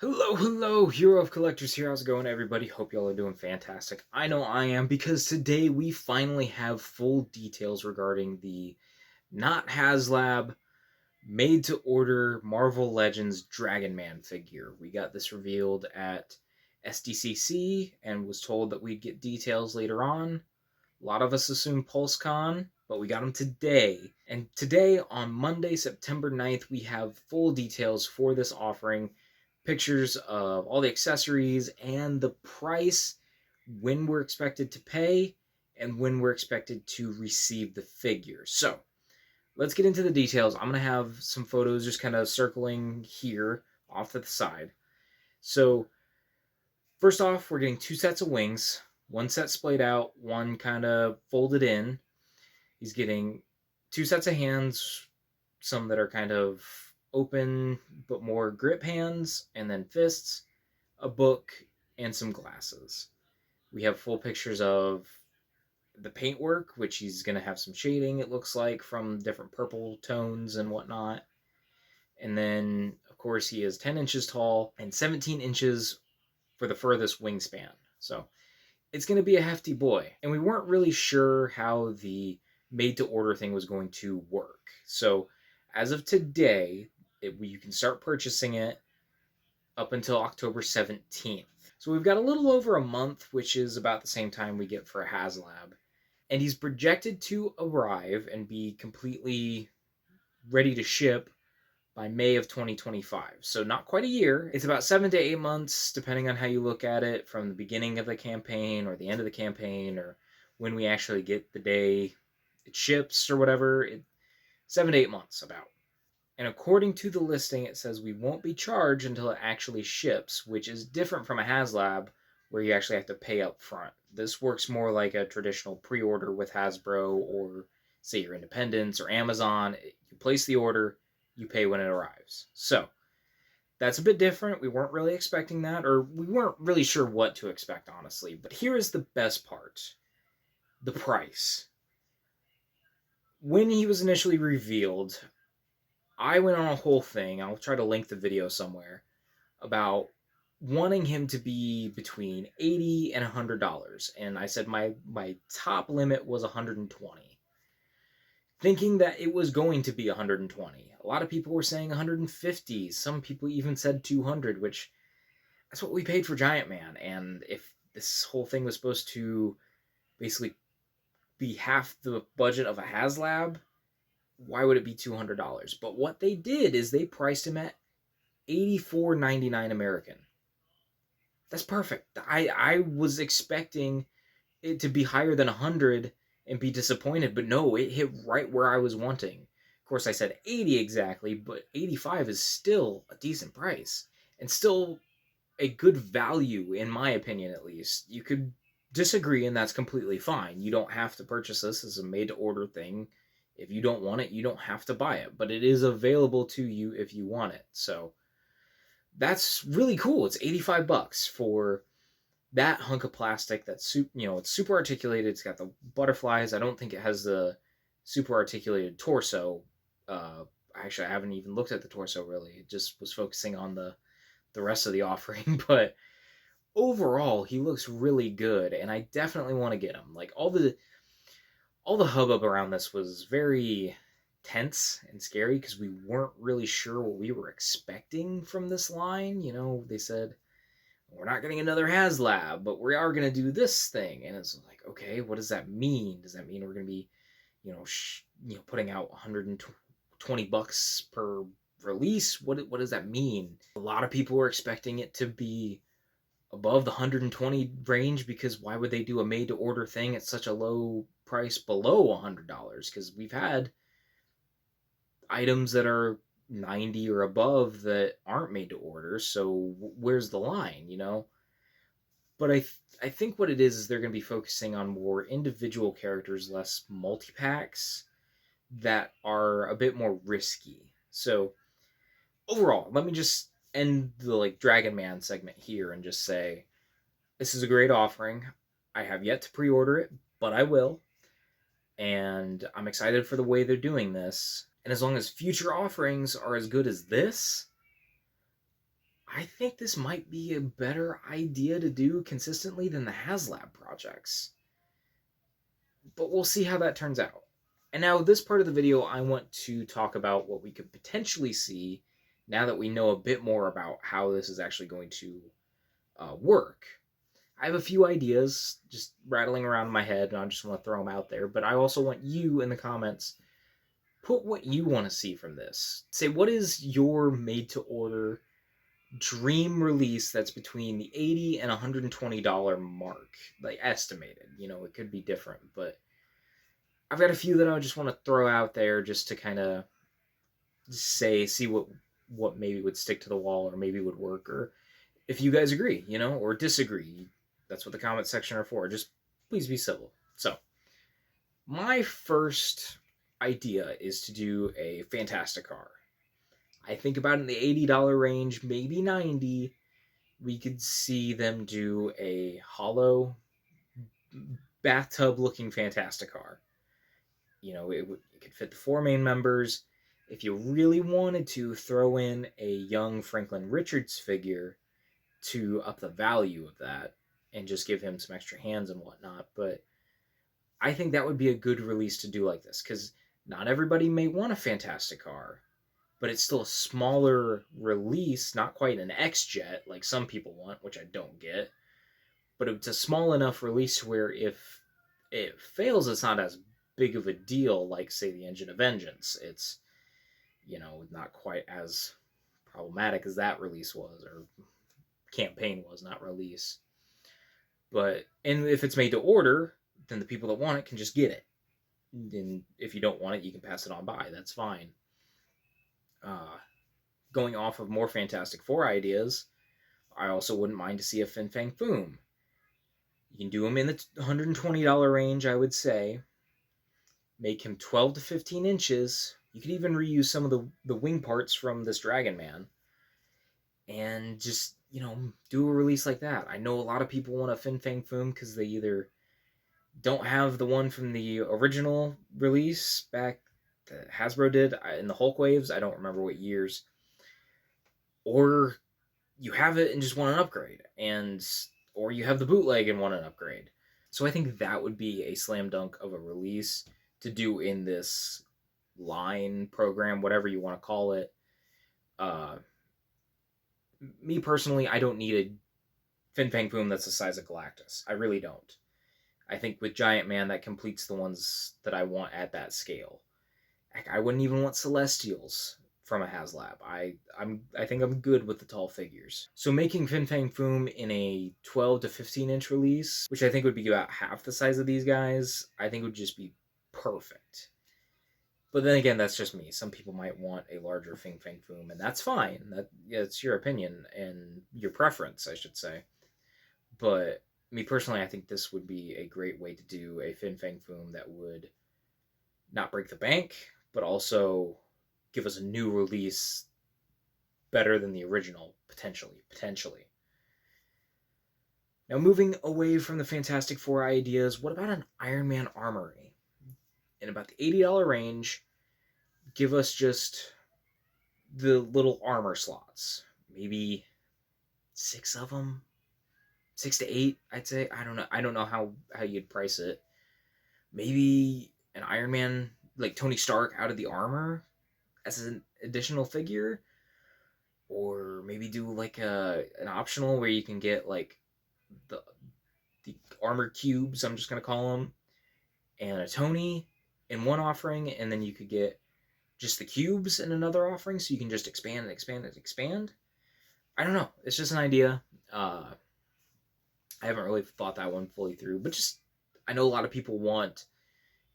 Hello, Hero of Collectors here. How's it going, everybody? Hope y'all are doing fantastic. I know I am because today we finally have full details regarding the not HasLab made to order Marvel Legends Dragon Man figure. We got this revealed at SDCC and was told that we'd get details later on. A lot of us assumed PulseCon, but we got them today. And today, on Monday, September 9th, we have full details for this offering, pictures of all the accessories and the price, when we're expected to pay, and when we're expected to receive the figure. So, let's get into the details. I'm going to have some photos just kind of circling here off to the side. So, first off, we're getting two sets of wings. One set splayed out, one kind of folded in. He's getting two sets of hands, some that are kind of open but more grip hands, and then fists, a book, and some glasses. We have full pictures of the paintwork, which he's going to have some shading, it looks like, from different purple tones and whatnot. And then, of course, he is 10 inches tall and 17 inches for the furthest wingspan. So it's going to be a hefty boy. And we weren't really sure how the made to order thing was going to work. So as of today, you can start purchasing it up until October 17th. So we've got a little over a month, which is about the same time we get for a HasLab. And he's projected to arrive and be completely ready to ship by May of 2025. So not quite a year. It's about 7 to 8 months, depending on how you look at it, from the beginning of the campaign or the end of the campaign, or when we actually get the day it ships or whatever. 7 to 8 months about. And according to the listing, it says we won't be charged until it actually ships, which is different from a HasLab where you actually have to pay up front. This works more like a traditional pre-order with Hasbro or, say, your Independence or Amazon. You place the order, you pay when it arrives. So that's a bit different. We weren't really expecting that, or we weren't really sure what to expect, honestly. But here is the best part: the price. When he was initially revealed, I went on a whole thing, I'll try to link the video somewhere, about wanting him to be between $80 and $100. And I said my top limit was 120, thinking that it was going to be 120. A lot of people were saying 150. Some people even said 200, which that's what we paid for Giant Man. And if this whole thing was supposed to basically be half the budget of a HasLab, why would it be $200? But what they did is they priced him at $84.99 American. That's perfect. I was expecting it to be higher than 100 and be disappointed, but no, it hit right where I was wanting. Of course, I said 80 exactly, but 85 is still a decent price and still a good value, in my opinion, at least. You could disagree, and that's completely fine. You don't have to purchase this as a made-to-order thing. If you don't want it, you don't have to buy it, but it is available to you if you want it. So that's really cool. It's 85 bucks for that hunk of plastic that's it's super articulated. It's got the butterflies. I don't think it has the super articulated torso. Actually, I haven't even looked at the torso really. It just was focusing on the rest of the offering, but overall, he looks really good, and I definitely want to get him. Like all the hubbub around this was very tense and scary because we weren't really sure what we were expecting from this line. They said we're not getting another HasLab, but we are going to do this thing, and it's like, okay, what does that mean? Does that mean we're going to be, putting out 120 bucks per release? What does that mean? A lot of people were expecting it to be above the 120 range, because why would they do a made to order thing at such a low price below $100? Because we've had items that are 90 or above that aren't made to order, so where's the line? But I think what it is they're going to be focusing on more individual characters, less multi-packs that are a bit more risky. So overall, let me just end the Dragon Man segment here and just say this is a great offering. I have yet to pre-order it, but I will. And I'm excited for the way they're doing this. And as long as future offerings are as good as this, I think this might be a better idea to do consistently than the HasLab projects. But we'll see how that turns out. And now, this part of the video, I want to talk about what we could potentially see now that we know a bit more about how this is actually going to work. I have a few ideas just rattling around in my head, and I just want to throw them out there. But I also want you in the comments, put what you want to see from this. Say, what is your made-to-order dream release that's between the $80 and $120 mark, like estimated. It could be different, but I've got a few that I just want to throw out there just to kind of see what maybe would stick to the wall or maybe would work, or if you guys agree, or disagree. That's what the comment section are for. Just please be civil. So, my first idea is to do a Fantastic car. I think about in the $80 range, maybe 90. We could see them do a hollow bathtub looking Fantastic car. It could fit the four main members. If you really wanted to, throw in a young Franklin Richards figure to up the value of that and just give him some extra hands and whatnot. But I think that would be a good release to do like this, because not everybody may want a Fantastic car, but it's still a smaller release, not quite an X-Jet like some people want, which I don't get. But it's a small enough release where if it fails, it's not as big of a deal like, say, the Engine of Vengeance. It's, not quite as problematic as that release was, or campaign was, not release. And if it's made to order, then the people that want it can just get it. And if you don't want it, you can pass it on by. That's fine. Going off of more Fantastic Four ideas, I also wouldn't mind to see a Fin Fang Foom. You can do him in the $120 range, I would say. Make him 12 to 15 inches. You could even reuse some of the wing parts from this Dragon Man. And just, do a release like that. I know a lot of people want a Fin Fang Foom because they either don't have the one from the original release back that Hasbro did in the Hulk waves. I don't remember what years. Or you have it and just want an upgrade. Or you have the bootleg and want an upgrade. So I think that would be a slam dunk of a release to do in this line program, whatever you want to call it. Me personally, I don't need a Fin Fang Foom that's the size of Galactus. I really don't. I think with Giant Man, that completes the ones that I want at that scale. Heck, I wouldn't even want Celestials from a HasLab. I think I'm good with the tall figures. So making Fin Fang Foom in a 12 to 15 inch release, which I think would be about half the size of these guys, I think would just be perfect. But then again, that's just me. Some people might want a larger Fin Fang Foom, and that's fine. It's your opinion and your preference, I should say. But me personally, I think this would be a great way to do a Fin Fang Foom that would not break the bank, but also give us a new release better than the original, potentially. Now, moving away from the Fantastic Four ideas, what about an Iron Man Armory? In about the $80 range, give us just the little armor slots. Maybe 6 of them. 6 to 8, I'd say. I don't know how you'd price it. Maybe an Iron Man, like Tony Stark, out of the armor as an additional figure. Or maybe do like an optional where you can get like the armor cubes, I'm just going to call them, and a Tony in one offering, and then you could get just the cubes in another offering, so you can just expand and expand and expand. I don't know. It's just an idea. I haven't really thought that one fully through, but just, I know a lot of people want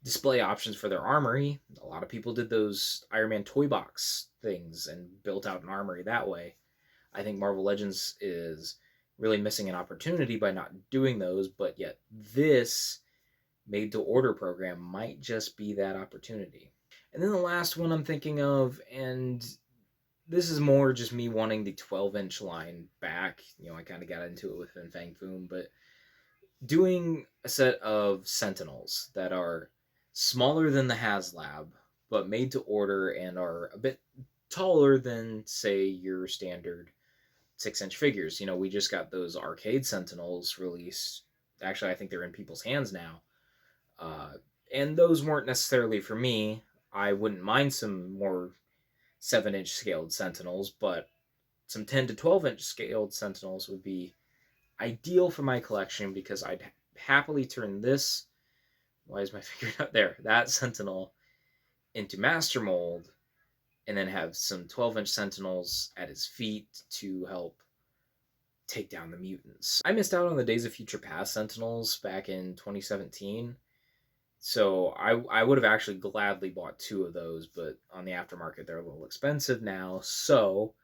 display options for their armory. A lot of people did those Iron Man toy box things and built out an armory that way. I think Marvel Legends is really missing an opportunity by not doing those, but yet this made to order program might just be that opportunity. And then the last one I'm thinking of, and this is more just me wanting the 12-inch line back. I kind of got into it with Fin Fang Foom, but doing a set of Sentinels that are smaller than the HasLab, but made to order and are a bit taller than, say, your standard 6-inch figures. You know, we just got those arcade Sentinels released. Actually, I think they're in people's hands now. Uh, and those weren't necessarily for me. I wouldn't mind some more 7-inch scaled Sentinels, but some 10 to 12-inch scaled Sentinels would be ideal for my collection because I'd happily turn this. Why is my finger not there? That Sentinel into Master Mold, and then have some 12-inch Sentinels at his feet to help take down the mutants. I missed out on the Days of Future Past Sentinels back in 2017, so I would have actually gladly bought 2 of those, but on the aftermarket they're a little expensive now, so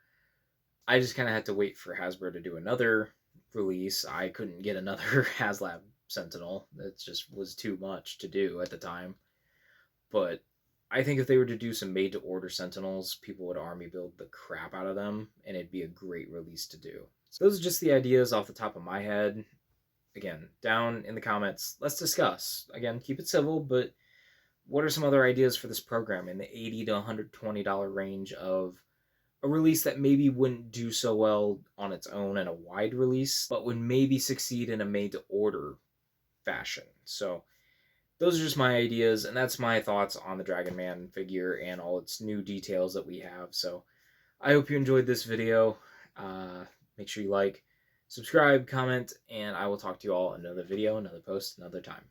I just kind of had to wait for Hasbro to do another release. I couldn't get another HasLab Sentinel. It just was too much to do at the time. But I think if they were to do some made-to-order Sentinels, people would army build the crap out of them, and it'd be a great release to do. So those are just the ideas off the top of my head. Again, down in the comments, let's discuss. Again, keep it civil, but what are some other ideas for this program in the $80 to $120 range of a release that maybe wouldn't do so well on its own in a wide release, but would maybe succeed in a made-to-order fashion? So those are just my ideas, and that's my thoughts on the Dragon Man figure and all its new details that we have. So I hope you enjoyed this video. Make sure you like, subscribe, comment, and I will talk to you all in another video, another post, another time.